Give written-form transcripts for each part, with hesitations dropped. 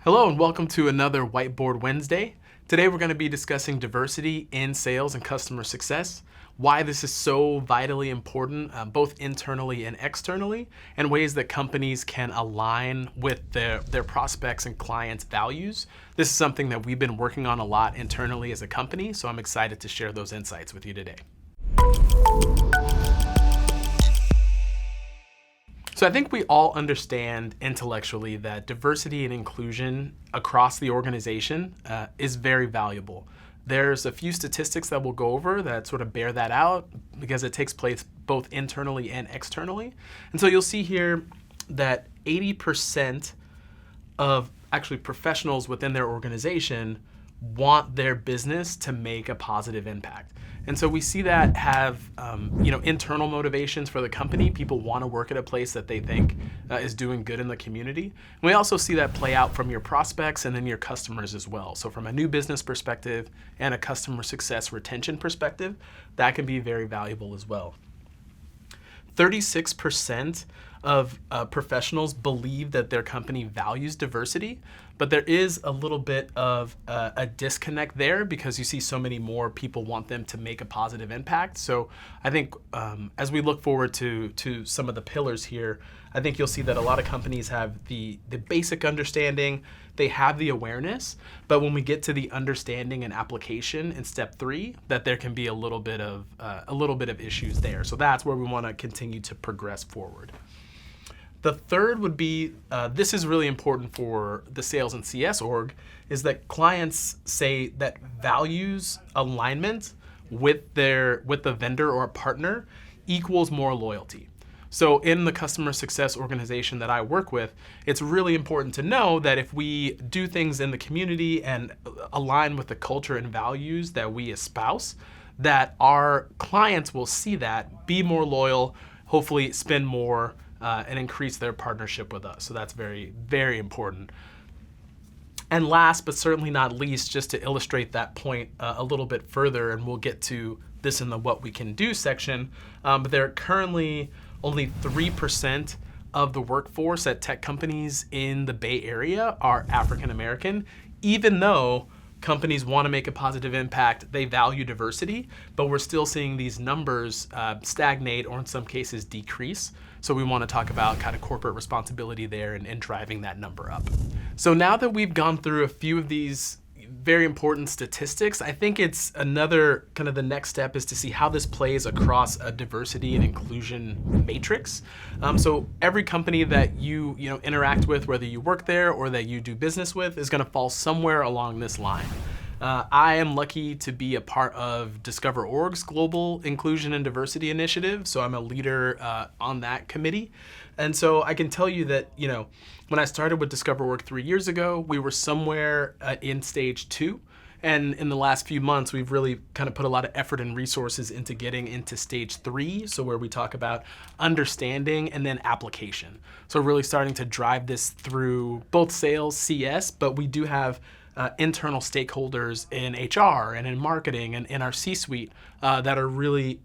Hello and welcome to another Whiteboard Wednesday. Today we're going to be discussing diversity in sales and customer success, why this is so vitally important both internally and externally, and ways that companies can align with their prospects and clients' values. This is something that we've been working on a lot internally as a company, so I'm excited to share those insights with you today. So I think we all understand intellectually that diversity and inclusion across the organization is very valuable. There's a few statistics that we'll go over that sort of bear that out because it takes place both internally and externally. And so you'll see here that 80% of actually professionals within their organization want their business to make a positive impact. And so we see that have internal motivations for the company. People want to work at a place that they think is doing good in the community. And we also see that play out from your prospects and then your customers as well. So from a new business perspective and a customer success retention perspective, that can be very valuable as well. 36% of professionals believe that their company values diversity, but there is a little bit of a disconnect there because you see so many more people want them to make a positive impact. So I think as we look forward to some of the pillars here, I think you'll see that a lot of companies have the basic understanding, they have the awareness, but when we get to the understanding and application in step 3, that there can be a little bit of issues there. So that's where we want to continue to progress forward. The third would be, this is really important for the sales and CS org, is that clients say that values alignment with the vendor or partner equals more loyalty. So in the customer success organization that I work with, it's really important to know that if we do things in the community and align with the culture and values that we espouse, that our clients will see that, be more loyal, hopefully spend more, and increase their partnership with us. So that's very, very important. And last, but certainly not least, just to illustrate that point a little bit further, and we'll get to this in the what we can do section, but there are currently only 3% of the workforce at tech companies in the Bay Area are African American, even though companies want to make a positive impact, they value diversity, but we're still seeing these numbers stagnate or in some cases decrease. So we want to talk about kind of corporate responsibility there and driving that number up. So now that we've gone through a few of these very important statistics, I think it's another kind of the next step is to see how this plays across a diversity and inclusion matrix. So every company that you interact with, whether you work there or that you do business with, is going to fall somewhere along this line. I am lucky to be a part of Discover Org's Global Inclusion and Diversity Initiative, so I'm a leader on that committee. And so I can tell you that, when I started with Discover Org 3 years ago, we were somewhere in stage 2. And in the last few months, we've really kind of put a lot of effort and resources into getting into stage 3, so where we talk about understanding and then application. So really starting to drive this through both sales, CS, but we do have internal stakeholders in HR and in marketing and in our C-suite that are really,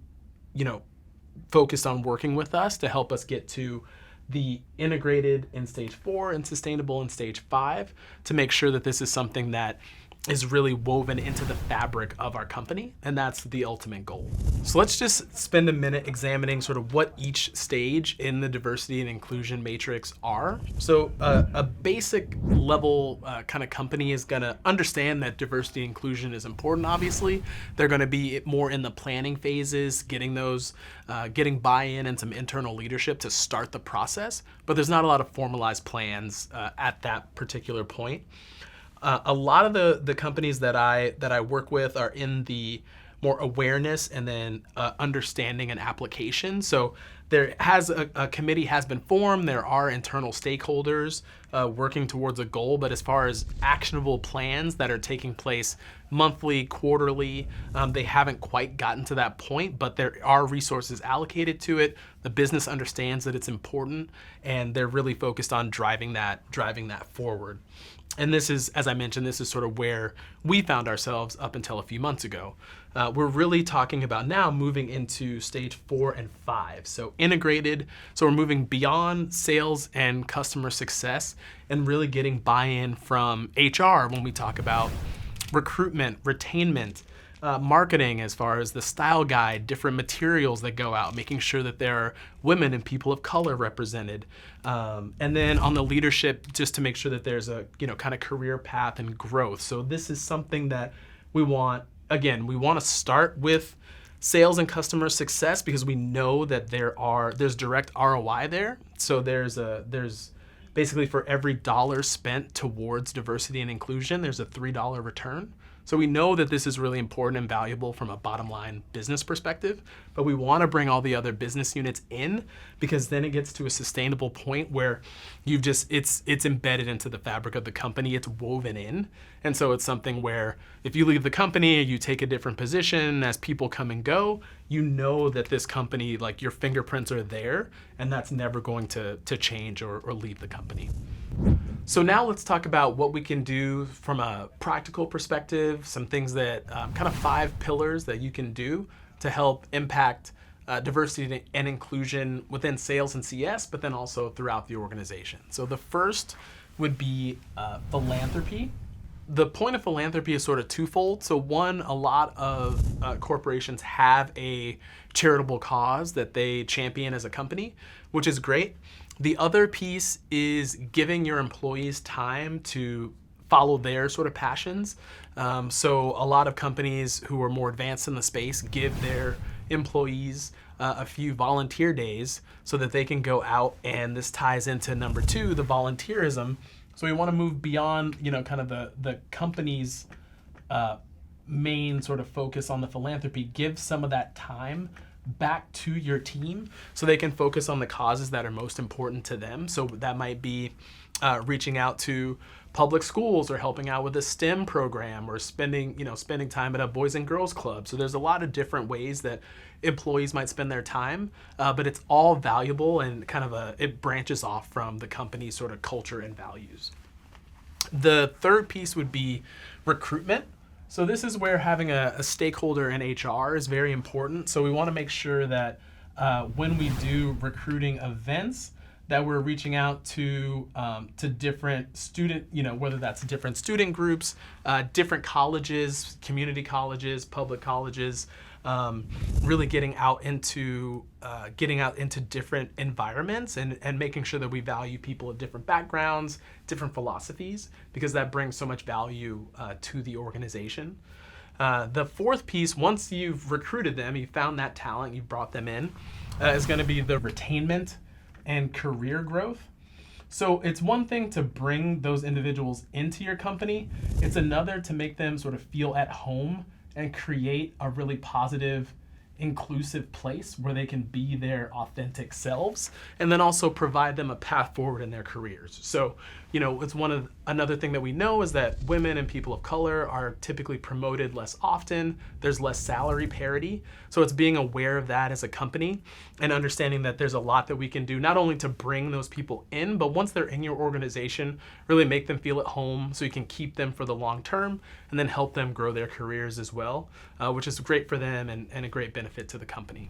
focused on working with us to help us get to the integrated in stage 4 and sustainable in stage 5 to make sure that this is something that is really woven into the fabric of our company, and that's the ultimate goal. So let's just spend a minute examining sort of what each stage in the diversity and inclusion matrix are. So a basic level kind of company is going to understand that diversity and inclusion is important, obviously. They're going to be more in the planning phases, getting buy-in and some internal leadership to start the process, but there's not a lot of formalized plans at that particular point. A lot of the companies that I work with are in the more awareness and then understanding and application. So there has a committee has been formed. There are internal stakeholders working towards a goal, but as far as actionable plans that are taking place monthly, quarterly, they haven't quite gotten to that point, but there are resources allocated to it. The business understands that it's important, and they're really focused on driving that forward. And this is, as I mentioned, this is sort of where we found ourselves up until a few months ago. We're really talking about now moving into stage 4 and 5. So integrated, so we're moving beyond sales and customer success and really getting buy-in from HR when we talk about recruitment, retainment, marketing as far as the style guide, different materials that go out, making sure that there are women and people of color represented. And then on the leadership, just to make sure that there's a kind of career path and growth. So this is something that we want, again, we want to start with sales and customer success because we know that there's direct ROI there. So there's basically for every dollar spent towards diversity and inclusion, there's a $3 return. So we know that this is really important and valuable from a bottom line business perspective, but we want to bring all the other business units in because then it gets to a sustainable point where it's embedded into the fabric of the company, it's woven in. And so it's something where if you leave the company, you take a different position as people come and go, you know that this company, like your fingerprints are there and that's never going to change or leave the company. So now let's talk about what we can do from a practical perspective, some things that kind of 5 pillars that you can do to help impact diversity and inclusion within sales and CS, but then also throughout the organization. So the first would be philanthropy. The point of philanthropy is sort of twofold. So one, a lot of corporations have a charitable cause that they champion as a company, which is great. The other piece is giving your employees time to follow their sort of passions. So a lot of companies who are more advanced in the space give their employees a few volunteer days so that they can go out, and this ties into number 2, the volunteerism. So we want to move beyond, kind of the company's main sort of focus on the philanthropy, give some of that time back to your team so they can focus on the causes that are most important to them. So that might be reaching out to public schools or helping out with a STEM program or spending time at a Boys and Girls Club. So there's a lot of different ways that employees might spend their time, but it's all valuable and kind of it branches off from the company's sort of culture and values. The third piece would be recruitment. So this is where having a stakeholder in HR is very important. So we want to make sure that when we do recruiting events, that we're reaching out to different student, whether that's different student groups, different colleges, community colleges, public colleges, really getting out into different environments and making sure that we value people of different backgrounds, different philosophies, because that brings so much value to the organization. The fourth piece, once you've recruited them, you found that talent, you brought them in, is going to be the retainment and career growth. So it's one thing to bring those individuals into your company. It's another to make them sort of feel at home and create a really positive, inclusive place where they can be their authentic selves, and then also provide them a path forward in their careers. So, it's another thing that we know is that women and people of color are typically promoted less often. There's less salary parity. So it's being aware of that as a company and understanding that there's a lot that we can do, not only to bring those people in, but once they're in your organization, really make them feel at home so you can keep them for the long term and then help them grow their careers as well, which is great for them and a great benefit to the company.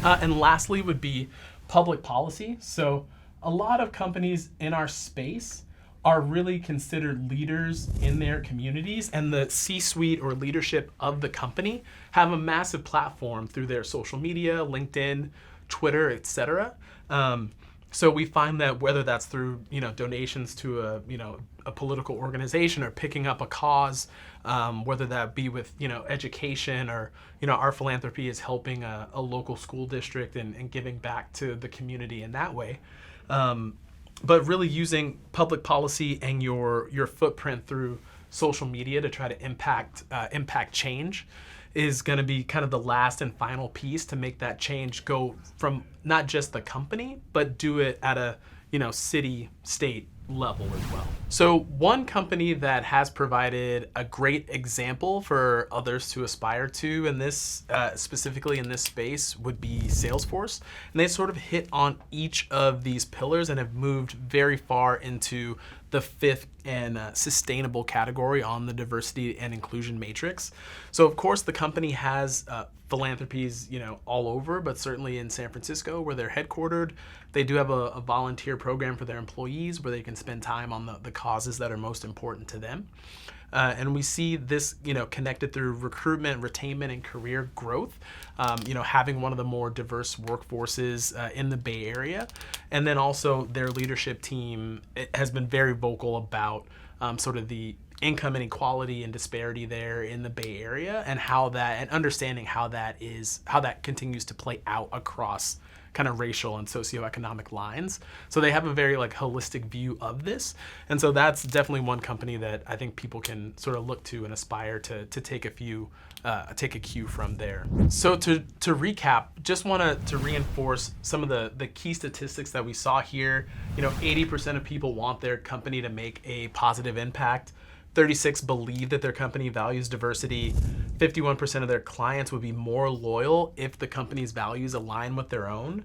And lastly would be public policy. So a lot of companies in our space are really considered leaders in their communities, and the C-suite or leadership of the company have a massive platform through their social media, LinkedIn, Twitter, etc. So we find that whether that's through donations to a political organization or picking up a cause, whether that be with education or our philanthropy is helping a local school district and giving back to the community in that way. But really using public policy and your footprint through social media to try to impact change is going to be kind of the last and final piece to make that change go from not just the company, but do it at a city, state level as well. So one company that has provided a great example for others to aspire to, and this specifically in this space, would be Salesforce. And they sort of hit on each of these pillars and have moved very far into the fifth and sustainable category on the diversity and inclusion matrix. So of course the company has philanthropies, all over, but certainly in San Francisco where they're headquartered, they do have a volunteer program for their employees where they can spend time on the causes that are most important to them. And we see this, connected through recruitment, retainment, and career growth. Having one of the more diverse workforces in the Bay Area, and then also their leadership team has been very vocal about sort of the income inequality and disparity there in the Bay Area, and understanding how that continues to play out across kind of racial and socioeconomic lines. So they have a very holistic view of this. And so that's definitely one company that I think people can sort of look to and aspire to take a cue from there. So to recap, just want to reinforce some of the key statistics that we saw here. 80% of people want their company to make a positive impact. 36% believe that their company values diversity. 51% of their clients would be more loyal if the company's values align with their own.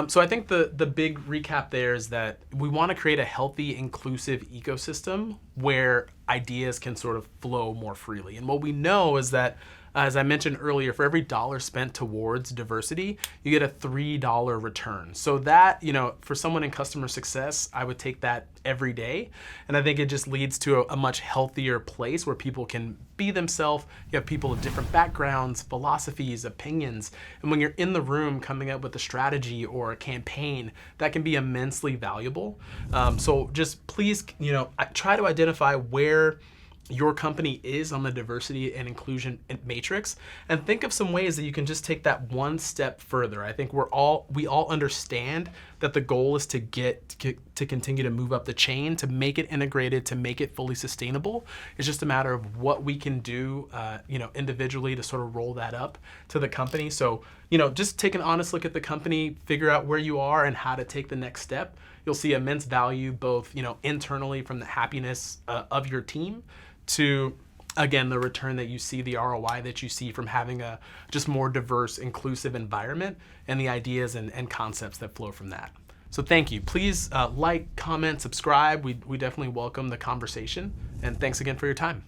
So I think the big recap there is that we want to create a healthy, inclusive ecosystem where ideas can sort of flow more freely. And what we know is that, as I mentioned earlier, for every dollar spent towards diversity, you get a $3 return. So that, for someone in customer success, I would take that every day. And I think it just leads to a much healthier place where people can be themselves. You have people of different backgrounds, philosophies, opinions. And when you're in the room coming up with a strategy or a campaign, that can be immensely valuable. So just please, try to identify where your company is on the diversity and inclusion matrix, and think of some ways that you can just take that one step further. I think we all understand that the goal is to continue to move up the chain, to make it integrated, to make it fully sustainable. It's just a matter of what we can do, individually to sort of roll that up to the company. So, just take an honest look at the company, figure out where you are and how to take the next step. You'll see immense value both, internally from the happiness of your team, to, again, the return that you see, the ROI that you see from having a just more diverse, inclusive environment, and the ideas and concepts that flow from that. So thank you. Please like, comment, subscribe. We definitely welcome the conversation. And thanks again for your time.